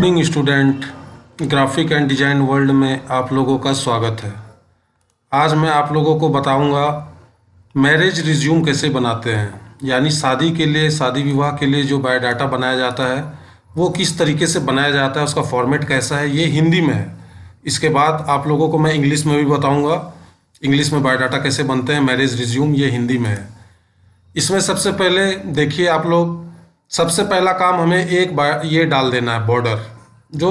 Morning student, graphic and design world में आप लोगों का स्वागत है। आज मैं आप लोगों को बताऊंगा मैरिज रिज्यूम कैसे बनाते हैं, यानी शादी के लिए, शादी विवाह के लिए जो बायोडाटा बनाया जाता है वो किस तरीके से बनाया जाता है, उसका फॉर्मेट कैसा है। ये हिंदी में है। इसके बाद आप लोगों को मैं इंग्लिश में भी बताऊँगा, इंग्लिश में बायोडाटा कैसे बनते हैं, मैरिज रिज्यूम, ये हिंदी में है। इसमें सबसे पहले देखिए आप लोग, सबसे पहला काम हमें ये डाल देना है बॉर्डर, जो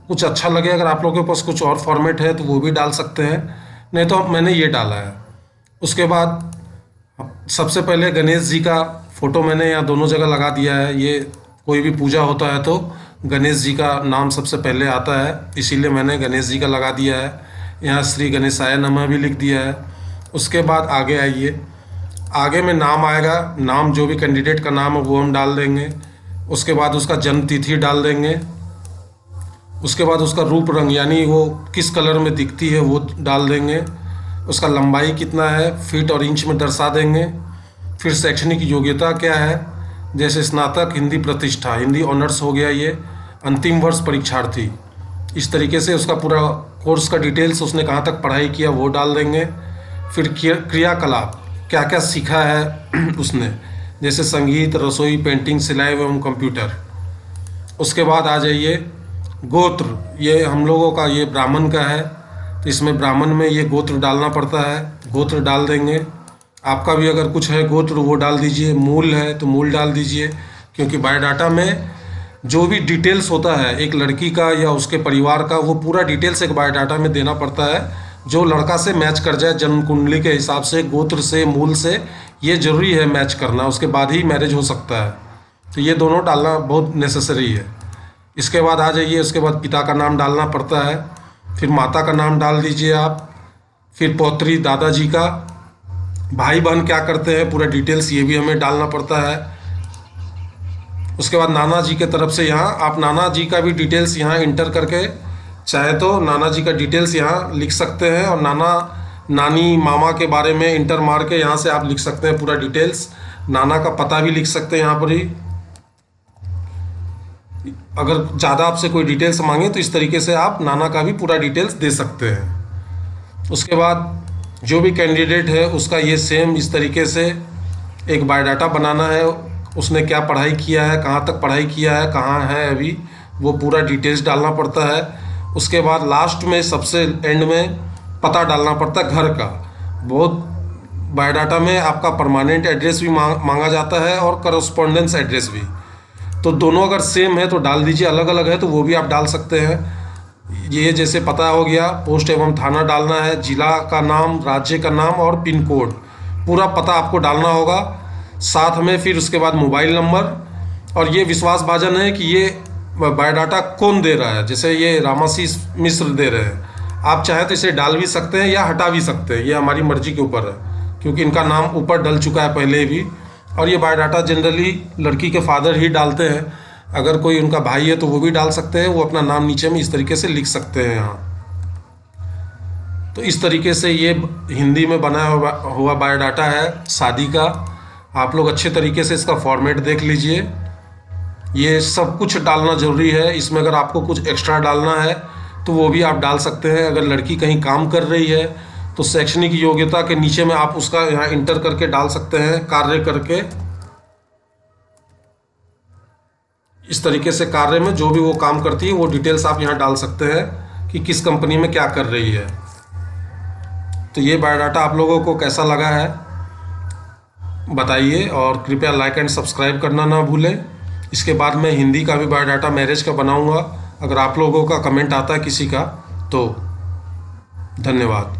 कुछ अच्छा लगे। अगर आप लोगों के पास कुछ और फॉर्मेट है तो वो भी डाल सकते हैं, नहीं तो मैंने ये डाला है। उसके बाद सबसे पहले गणेश जी का फ़ोटो मैंने यहाँ दोनों जगह लगा दिया है। ये कोई भी पूजा होता है तो गणेश जी का नाम सबसे पहले आता है, इसीलिए मैंने गणेश जी का लगा दिया है। यहाँ श्री गणेशाय नमः भी लिख दिया है। उसके बाद आगे आइए, आगे में नाम आएगा, नाम जो भी कैंडिडेट का नाम है वो हम डाल देंगे। उसके बाद उसका जन्म तिथि डाल देंगे। उसके बाद उसका रूप रंग, यानी वो किस कलर में दिखती है, वो डाल देंगे। उसका लंबाई कितना है, फीट और इंच में दर्शा देंगे। फिर शैक्षणिक योग्यता क्या है, जैसे स्नातक, हिंदी प्रतिष्ठा, हिंदी ऑनर्स हो गया ये, अंतिम वर्ष परीक्षार्थी। इस तरीके से उसका पूरा कोर्स का डिटेल्स, उसने कहाँ तक पढ़ाई किया वो डाल देंगे। फिर क्रियाकलाप, क्या क्या सीखा है उसने, जैसे संगीत, रसोई, पेंटिंग, सिलाई एवं कंप्यूटर। उसके बाद आ जाइए गोत्र, ये हम लोगों का ये ब्राह्मण का है तो इसमें ब्राह्मण में ये गोत्र डालना पड़ता है, गोत्र डाल देंगे। आपका भी अगर कुछ है गोत्र वो डाल दीजिए। मूल है तो मूल डाल दीजिए, क्योंकि बायोडाटा में जो भी डिटेल्स होता है एक लड़की का या उसके परिवार का, वो पूरा डिटेल्स एक बायोडाटा में देना पड़ता है, जो लड़का से मैच कर जाए जन्म कुंडली के हिसाब से, गोत्र से, मूल से। ये ज़रूरी है मैच करना, उसके बाद ही मैरिज हो सकता है। तो ये दोनों डालना बहुत नेसेसरी है। इसके बाद आ जाइए, उसके बाद पिता का नाम डालना पड़ता है, फिर माता का नाम डाल दीजिए आप, फिर पौत्री, दादाजी का, भाई बहन क्या करते हैं, पूरा डिटेल्स ये भी हमें डालना पड़ता है। उसके बाद नाना जी के तरफ से यहाँ आप नाना जी का भी डिटेल्स यहाँ इंटर करके, चाहे तो नाना जी का डिटेल्स यहाँ लिख सकते हैं, और नाना नानी मामा के बारे में इंटर मार के यहाँ से आप लिख सकते हैं पूरा डिटेल्स। नाना का पता भी लिख सकते हैं यहाँ पर ही। अगर ज़्यादा आपसे कोई डिटेल्स मांगे तो इस तरीके से आप नाना का भी पूरा डिटेल्स दे सकते हैं। उसके बाद जो भी कैंडिडेट है उसका ये सेम इस तरीके से एक बायोडाटा बनाना है। उसने क्या पढ़ाई किया है, कहाँ तक पढ़ाई किया है, कहाँ है अभी, वो पूरा डिटेल्स डालना पड़ता है। उसके बाद लास्ट में सबसे एंड में पता डालना पड़ता है घर का। बहुत बायोडाटा में आपका परमानेंट एड्रेस भी मांगा जाता है और करस्पॉन्डेंस एड्रेस भी। तो दोनों अगर सेम है तो डाल दीजिए, अलग अलग है तो वो भी आप डाल सकते हैं। ये जैसे पता हो गया, पोस्ट एवं थाना डालना है, जिला का नाम, राज्य का नाम और पिन कोड, पूरा पता आपको डालना होगा साथ में। फिर उसके बाद मोबाइल नंबर, और ये विश्वासभाजन है कि ये बायोडाटा कौन दे रहा है। जैसे ये रामाशीष मिश्र दे रहे हैं, आप चाहे तो इसे डाल भी सकते हैं या हटा भी सकते हैं, ये हमारी मर्जी के ऊपर है, क्योंकि इनका नाम ऊपर डल चुका है पहले भी। और ये बायोडाटा जनरली लड़की के फादर ही डालते हैं, अगर कोई उनका भाई है तो वो भी डाल सकते हैं, वो अपना नाम नीचे में इस तरीके से लिख सकते हैं यहाँ। तो इस तरीके से ये हिंदी में बना हुआ बायोडाटा है शादी का। आप लोग अच्छे तरीके से इसका फॉर्मेट देख लीजिए। ये सब कुछ डालना ज़रूरी है। इसमें अगर आपको कुछ एक्स्ट्रा डालना है तो वो भी आप डाल सकते हैं। अगर लड़की कहीं काम कर रही है तो शैक्षणिक योग्यता के नीचे में आप उसका यहाँ इंटर करके डाल सकते हैं, कार्य करके। इस तरीके से कार्य में जो भी वो काम करती है वो डिटेल्स आप यहाँ डाल सकते हैं कि किस कंपनी में क्या कर रही है। तो ये बायोडाटा आप लोगों को कैसा लगा है बताइए, और कृपया लाइक एंड सब्सक्राइब करना ना भूलें। इसके बाद मैं हिंदी का भी बायोडाटा मैरिज का बनाऊंगा। अगर आप लोगों का कमेंट आता है किसी का तो धन्यवाद।